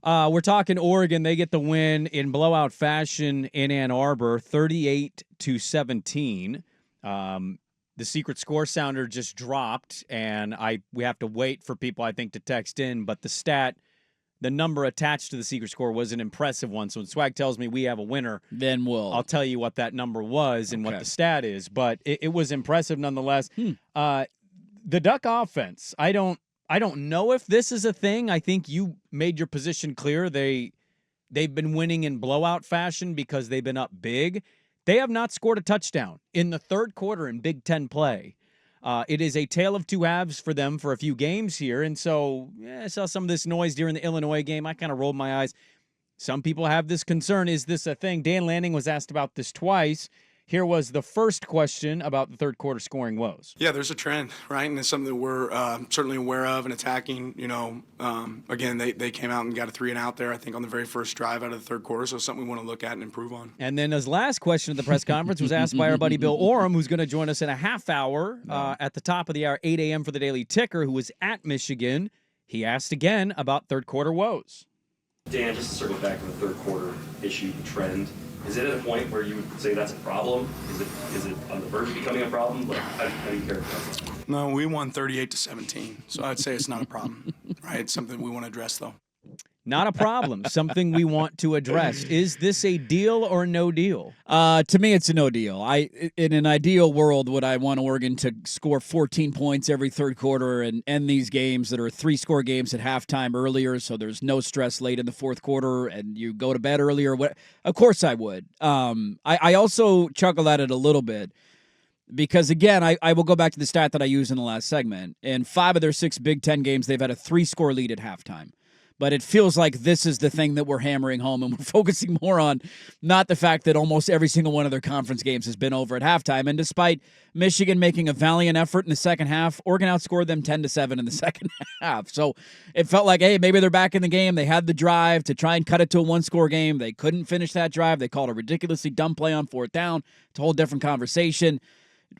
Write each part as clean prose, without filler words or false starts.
We're talking Oregon. They get the win in blowout fashion in Ann Arbor, 38-17. The secret score sounder just dropped, and we have to wait for people, I think, to text in. But the number attached to the secret score was an impressive one. So when Swag tells me we have a winner, then I'll tell you what that number was and what the stat is. But it was impressive nonetheless. The Duck offense, I don't know if this is a thing. I think you made your position clear. They've been winning in blowout fashion because they've been up big. They have not scored a touchdown in the third quarter in Big Ten play. It is a tale of two halves for them for a few games here. And so I saw some of this noise during the Illinois game. I kind of rolled my eyes. Some people have this concern. Is this a thing? Dan Lanning was asked about this twice. Here was the first question about the third quarter scoring woes. Yeah, there's a trend, right? And it's something that we're certainly aware of and attacking. Again, they came out and got a 3-and-out there, I think, on the very first drive out of the third quarter. So it's something we want to look at and improve on. And then his last question at the press conference was asked by our buddy Bill Oram, who's going to join us in a half hour at the top of the hour, 8 a.m. for the Daily Ticker, who was at Michigan. He asked again about third quarter woes. Dan, just to circle back to the third quarter issue trend, is it at a point where you would say that's a problem? Is it on the verge of becoming a problem? Like, how do you characterize it? No, we won 38-17, so I'd say it's not a problem, right? It's something we want to address, though. Not a problem. Something we want to address. Is this a deal or no deal? To me, it's a no deal. In an ideal world, would I want Oregon to score 14 points every third quarter and end these games that are 3-score games at halftime earlier, so there's no stress late in the fourth quarter and you go to bed earlier? Of course I would. I also chuckle at it a little bit because, again, I will go back to the stat that I used in the last segment. In 5 of their 6 Big Ten games, they've had a 3-score lead at halftime. But it feels like this is the thing that we're hammering home, and we're focusing more on not the fact that almost every single one of their conference games has been over at halftime. And despite Michigan making a valiant effort in the second half, Oregon outscored them 10-7 in the second half. So it felt like, hey, maybe they're back in the game. They had the drive to try and cut it to a 1-score game. They couldn't finish that drive. They called a ridiculously dumb play on 4th down. It's a whole different conversation.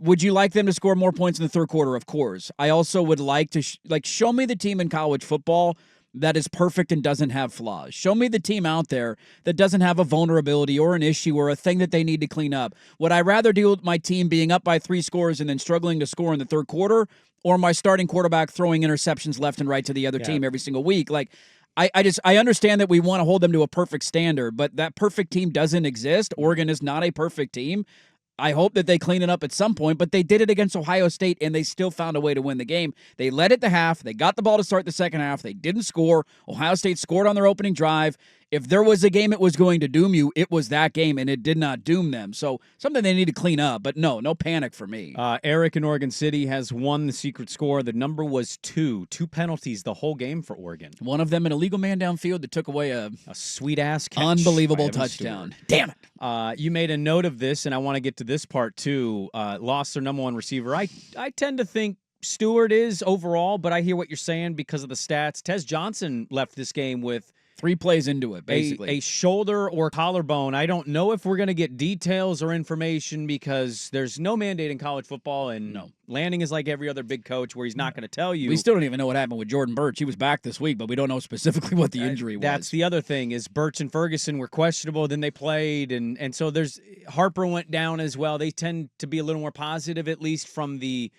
Would you like them to score more points in the third quarter? Of course. I also would like to show me the team in college football that is perfect and doesn't have flaws. Show me the team out there that doesn't have a vulnerability or an issue or a thing that they need to clean up. Would I rather deal with my team being up by 3 scores and then struggling to score in the third quarter, or my starting quarterback throwing interceptions left and right to the other team every single week? Like, I understand that we want to hold them to a perfect standard, but that perfect team doesn't exist. Oregon is not a perfect team. I hope that they clean it up at some point, but they did it against Ohio State, and they still found a way to win the game. They led at the half. They got the ball to start the second half. They didn't score. Ohio State scored on their opening drive. If there was a game it was going to doom you, it was that game, and it did not doom them. So something they need to clean up, but no panic for me. Eric in Oregon City has won the secret score. The number was 2 penalties the whole game for Oregon. One of them an illegal man downfield that took away a sweet-ass catch. Unbelievable touchdown. Damn it. You made a note of this, and I want to get to this part too. Lost their number 1 receiver. I tend to think Stewart is overall, but I hear what you're saying because of the stats. Tez Johnson left this game with 3 plays into it, basically. A shoulder or collarbone. I don't know if we're going to get details or information because there's no mandate in college football, and Lanning is like every other big coach where he's not going to tell you. We still don't even know what happened with Jordan Birch. He was back this week, but we don't know specifically what the injury was. That's the other thing is Birch and Ferguson were questionable, then they played, and so Harper went down as well. They tend to be a little more positive, at least from the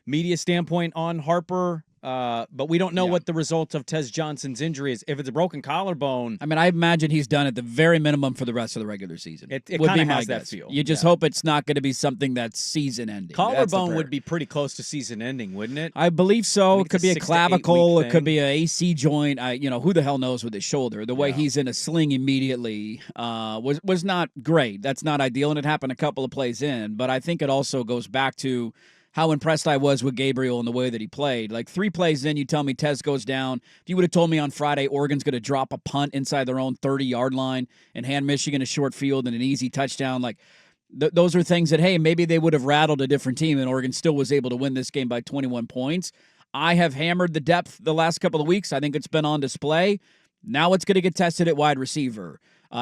media standpoint on Harper. But we don't know what the result of Tez Johnson's injury is. If it's a broken collarbone, I mean, I imagine he's done at the very minimum for the rest of the regular season. It kind of has that feel. You just hope it's not going to be something that's season-ending. Collarbone would be pretty close to season-ending, wouldn't it? I believe so. It could be a clavicle. It could be an AC joint. Who the hell knows with his shoulder? The way he's in a sling immediately was not great. That's not ideal, and it happened a couple of plays in. But I think it also goes back to how impressed I was with Gabriel and the way that he played. Like 3 plays in, you tell me Tez goes down. If you would have told me on Friday Oregon's going to drop a punt inside their own 30-yard line and hand Michigan a short field and an easy touchdown, like those are things that, hey, maybe they would have rattled a different team and Oregon still was able to win this game by 21 points. I have hammered the depth the last couple of weeks. I think it's been on display. Now it's going to get tested at wide receiver.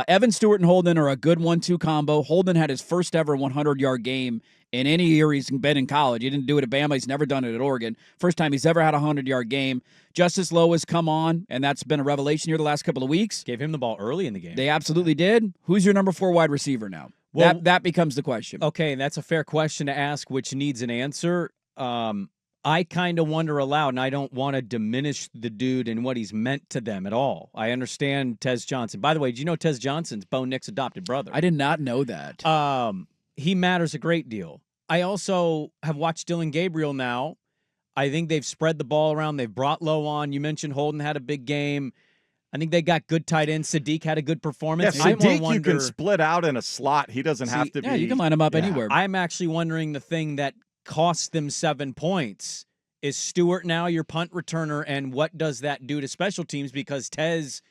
Evan Stewart and Holden are a good 1-2 combo. Holden had his first ever 100-yard game in any year he's been in college. He didn't do it at Bama. He's never done it at Oregon. First time he's ever had a 100-yard game. Justice Lowe has come on, and that's been a revelation here the last couple of weeks. Gave him the ball early in the game. They absolutely did. Who's your number 4 wide receiver now? Well, that becomes the question. Okay, and that's a fair question to ask, which needs an answer. I kind of wonder aloud, and I don't want to diminish the dude and what he's meant to them at all. I understand Tez Johnson. By the way, did you know Tez Johnson's Bo Nick's adopted brother? I did not know that. He matters a great deal. I also have watched Dylan Gabriel now. I think they've spread the ball around. They've brought Lowe on. You mentioned Holden had a big game. I think they got good tight ends. Sadiq had a good performance. Yeah, Sadiq, you can split out in a slot. He doesn't have to be. Yeah, you can line him up anywhere. I'm actually wondering the thing that cost them 7 points. Is Stewart now your punt returner, and what does that do to special teams? Because Tez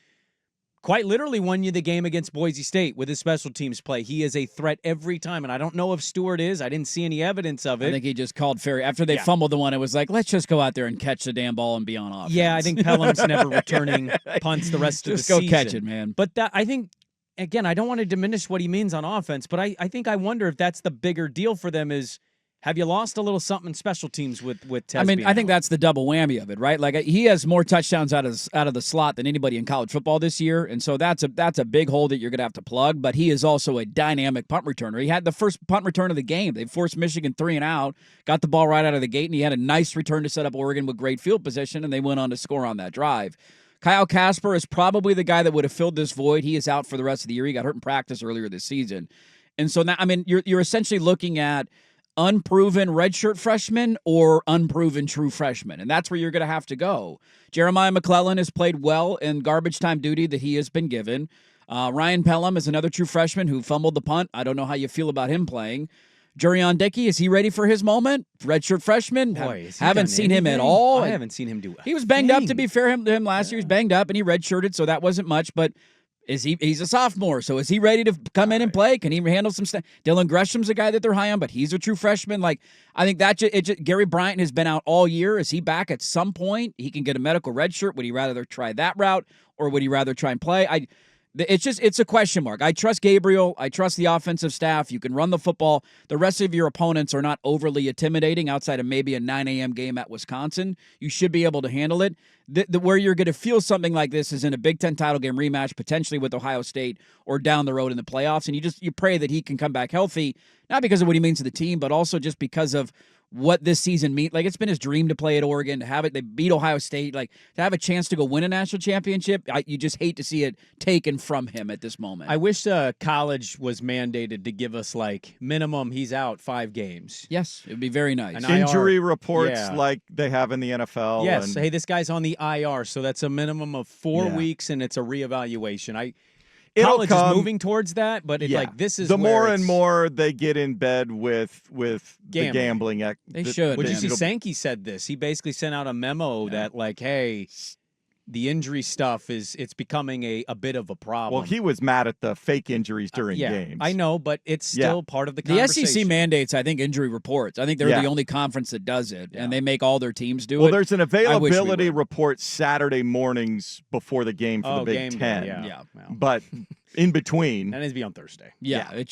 quite literally won you the game against Boise State with his special teams play. He is a threat every time, and I don't know if Stewart is. I didn't see any evidence of it. I think he just called fair. After they fumbled the one, it was like, let's just go out there and catch the damn ball and be on offense. Yeah, I think Pelham's never returning punts the rest of the season. Just go catch it, man. But that, I think, again, I don't want to diminish what he means on offense, but I think I wonder if that's the bigger deal for them is, have you lost a little something in special teams with Tez? I mean, I think that's the double whammy of it, right? Like he has more touchdowns out of the slot than anybody in college football this year, and so that's a big hole that you're going to have to plug. But he is also a dynamic punt returner. He had the first punt return of the game. They forced Michigan 3 and out, got the ball right out of the gate, and he had a nice return to set up Oregon with great field position, and they went on to score on that drive. Kyle Casper is probably the guy that would have filled this void. He is out for the rest of the year. He got hurt in practice earlier this season, and so now, I mean, you're essentially looking at unproven redshirt freshman or unproven true freshman. And that's where you're going to have to go. Jeremiah McClellan has played well in garbage time duty that he has been given. Ryan Pelham is another true freshman who fumbled the punt. I don't know how you feel about him playing. Jurion Dickey, is he ready for his moment? Redshirt freshman. Boy, haven't seen him at all. I haven't seen him do it. He was banged up, to be fair to him last year. He was banged up, and he redshirted, so that wasn't much, but he's a sophomore, so is he ready to come in and play? Can he handle some stuff? Dylan Gresham's a guy that they're high on, but he's a true freshman. Like, I think Gary Bryant has been out all year. Is he back at some point? He can get a medical red shirt. Would he rather try that route, or would he rather try and play? It's a question mark. I trust Gabriel. I trust the offensive staff. You can run the football. The rest of your opponents are not overly intimidating outside of maybe a 9 a.m. game at Wisconsin. You should be able to handle it. Where you're going to feel something like this is in a Big Ten title game rematch, potentially with Ohio State or down the road in the playoffs. And you pray that he can come back healthy, not because of what he means to the team, but also just because of what this season means. Like, it's been his dream to play at Oregon, to have it. They beat Ohio State, like, to have a chance to go win a national championship. You just hate to see it taken from him at this moment. I wish college was mandated to give us, like, minimum he's out 5 games. Yes, it would be very nice. An Injury IR, reports like they have in the NFL. Yes, hey, this guy's on the IR, so that's a minimum of 4 weeks, and it's a reevaluation. College is moving towards that, but this is the where more and more they get in bed with the gambling. They should. Would you see Sankey said this? He basically sent out a memo that, like, hey, the injury stuff it's becoming a bit of a problem. Well, he was mad at the fake injuries during games. I know, but it's still part of the conversation. The SEC mandates, I think, injury reports. I think they're the only conference that does it, and they make all their teams do it. Well, there's an availability report Saturday mornings before the game for the Big Ten. Yeah. But in between. That needs to be on Thursday.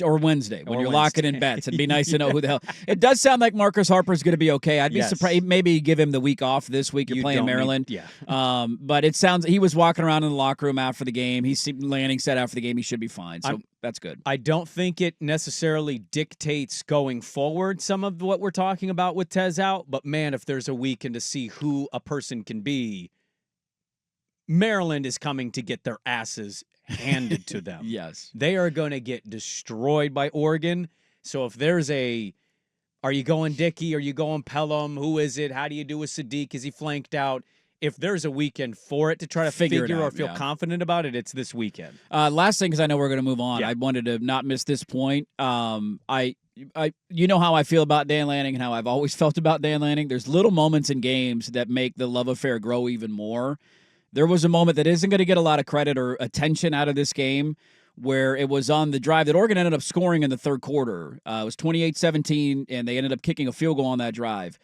Or Wednesday when you're locking in bets. It'd be nice to know who the hell. It does sound like Marcus Harper's going to be okay. I'd be surprised. Maybe give him the week off this week. You're playing Maryland. But it sounds he was walking around in the locker room after the game. Lanning said after the game he should be fine. So that's good. I don't think it necessarily dictates going forward some of what we're talking about with Tez out. But, man, if there's a weekend to see who a person can be, Maryland is coming to get their asses handed to them. Yes. They are going to get destroyed by Oregon. So if there's are you going Dickey? Are you going Pelham? Who is it? How do you do with Sadiq? Is he flanked out? If there's a weekend for it to try to figure or feel confident about it, it's this weekend. Last thing, because I know we're going to move on. I wanted to not miss this point. You know how I feel about Dan Lanning and how I've always felt about Dan Lanning. There's little moments in games that make the love affair grow even more. There was a moment that isn't going to get a lot of credit or attention out of this game where it was on the drive that Oregon ended up scoring in the third quarter. It was 28-17, and they ended up kicking a field goal on that drive.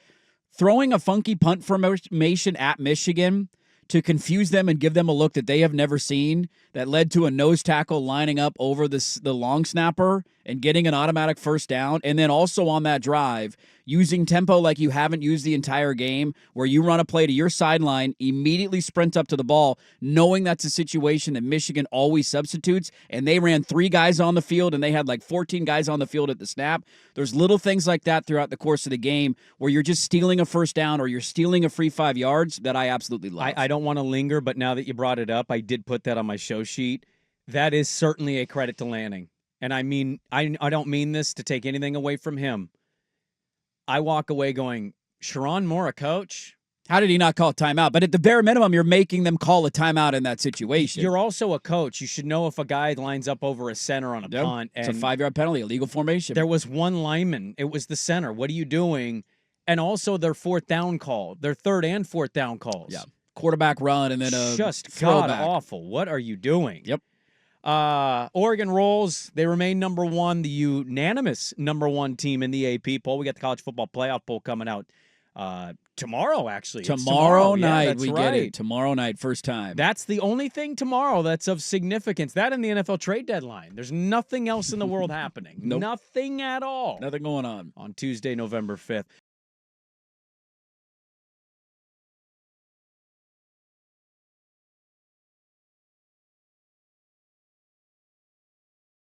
Throwing a funky punt formation at Michigan to confuse them and give them a look that they have never seen that led to a nose tackle lining up over the long snapper and getting an automatic first down, and then also on that drive, using tempo like you haven't used the entire game, where you run a play to your sideline, immediately sprint up to the ball, knowing that's a situation that Michigan always substitutes, and they ran 3 guys on the field, and they had like 14 guys on the field at the snap. There's little things like that throughout the course of the game where you're just stealing a first down or you're stealing a free 5 yards that I absolutely love. I don't want to linger, but now that you brought it up, I did put that on my show sheet. That is certainly a credit to Lanning. And I mean, I don't mean this to take anything away from him. I walk away going, Sharon Moore, a coach? How did he not call a timeout? But at the bare minimum, you're making them call a timeout in that situation. You're also a coach. You should know if a guy lines up over a center on a punt. It's a 5-yard penalty, illegal formation. There was one lineman. It was the center. What are you doing? And also their 4th down call, their 3rd and 4th down calls. Yeah, quarterback run and then a just throwback. god awful. What are you doing? Yep. Oregon rolls. They remain number 1, the unanimous number 1 team in the AP poll. We got the college football playoff poll coming out tomorrow, actually. Tomorrow night, yeah, we right. get it. Tomorrow night, first time. That's the only thing tomorrow that's of significance. That and the NFL trade deadline. There's nothing else in the world happening. Nope. Nothing at all. Nothing going on. On Tuesday, November 5th.